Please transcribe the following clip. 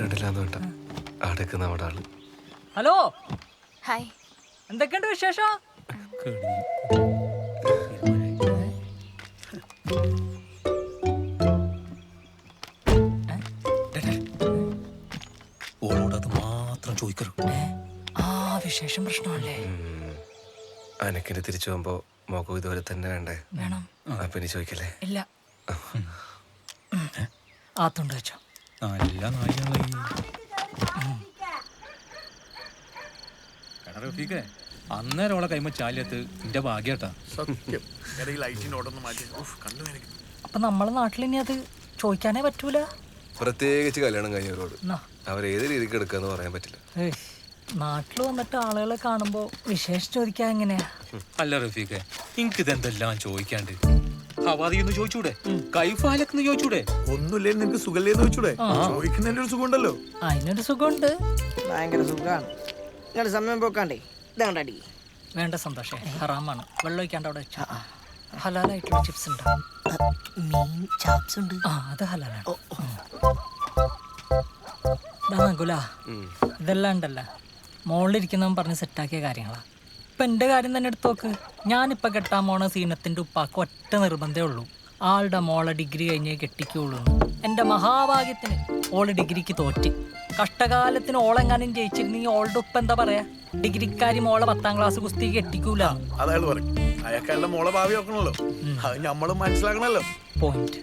കണ്ടില്ലാന്ന് വേണ്ട. അടക്ക് നമ്മുടെ ആള്. Hello, hi. എന്തൊക്കെയുണ്ട് വിശേഷം? ഓളോടത് മാത്രം ചോദിക്കരു. ആ വിശേഷം പ്രശ്നമല്ലേ? അനക്കിന് തിരിച്ചു പോകുമ്പോ മോക്കും ഇതുപോലെ തന്നെ വേണ്ടേ? വേണം. അപ്പൊ ഇനി ചോദിക്കല്ലേ? ഇല്ല. ആത്തുണ്ട് വെച്ചോ. നല്ല നായികളെ റഫീഖേ, അന്നേരം ഓളെ കൈമ ചാലിയത്ത് എന്റെ ഭാഗ്യട്ടാ. സത്യം. ലൈറ്റിനോടൊന്ന് മാറ്റി കണ്ടു. അപ്പൊ നമ്മളെ നാട്ടിൽ ഇനി അത് ചോദിക്കാനേ പറ്റൂല. പ്രത്യേകിച്ച് കല്യാണം കഴിഞ്ഞവരോട് എന്നാ, അവരേത് രീതിക്ക് എടുക്കാന്ന് പറയാൻ പറ്റില്ല. നാട്ടിൽ വന്നിട്ട് ആളുകളെ കാണുമ്പോ വിശേഷം ചോദിക്കാൻ എങ്ങനെയാ? അല്ല റഫീഖേ, എനിക്കിതെന്തെല്ലാം ചോദിക്കാണ്ട്. ഹവാദിന്ന് ചോദിച്ചൂടെ? കൈഫാലത്ത് ചോദിച്ചൂടെ? ഒന്നുമില്ലേ നിനക്ക് സുഖല്ലേന്ന് വെച്ചൂടെ? ചോദിക്കുന്നതിന്റെ ഒരു സുഖം ഉണ്ടല്ലോ. അതിനൊരു സുഖമുണ്ട്. ഭയങ്കര സുഖാണ്. നിങ്ങളുടെ സമയം പോക്കാണ്ടേ ഇതാണ്ടടി. വേണ്ട സന്തോഷേ, ഹറാമാണ്. വെള്ളം ഒഴിക്കാണ്ട് അവിടെ വെച്ചോ. ഹലാലായിട്ടുള്ള ചിപ്സ് ഉണ്ട്. മീൻ ചാപ്സ് ഉണ്ട്. ആ, അത് ഹലാലാണ്. ഗുല, ഇതെല്ലാം ഉണ്ടല്ല മോളിലിരിക്കുന്നവൻ പറഞ്ഞ് സെറ്റാക്കിയ കാര്യങ്ങളാ. ഇപ്പൊ എന്റെ കാര്യം തന്നെ എടുത്ത് നോക്ക്. ഞാനിപ്പൊ കെട്ടാൻ പോണ സീനത്തിന്റെ ഉപ്പാക്ക് ഒറ്റ നിർബന്ധമേ ഉള്ളൂ, ആളുടെ മോളെ ഡിഗ്രി കഴിഞ്ഞേ കെട്ടിക്കുള്ളൂ. എന്റെ മഹാഭാഗ്യത്തിന് ഓള് ഡിഗ്രിക്ക് തോറ്റ്. കഷ്ടകാലത്തിന് ഓളെങ്ങാനും ജയിച്ചിരുന്നെങ്കിൽ ഓളുടെ ഉപ്പ എന്താ പറയാ? ഡിഗ്രിക്കാരി മോളെ 10ാം ക്ലാസ് കുസ്തി കെട്ടിക്കൂല. അതായത് പറയും അയാൾക്കല്ല മോളെ ഭാവി നോക്കണല്ലോ. അത് നമ്മളും മനസ്സിലാക്കണല്ലോ. പോയിന്റ്.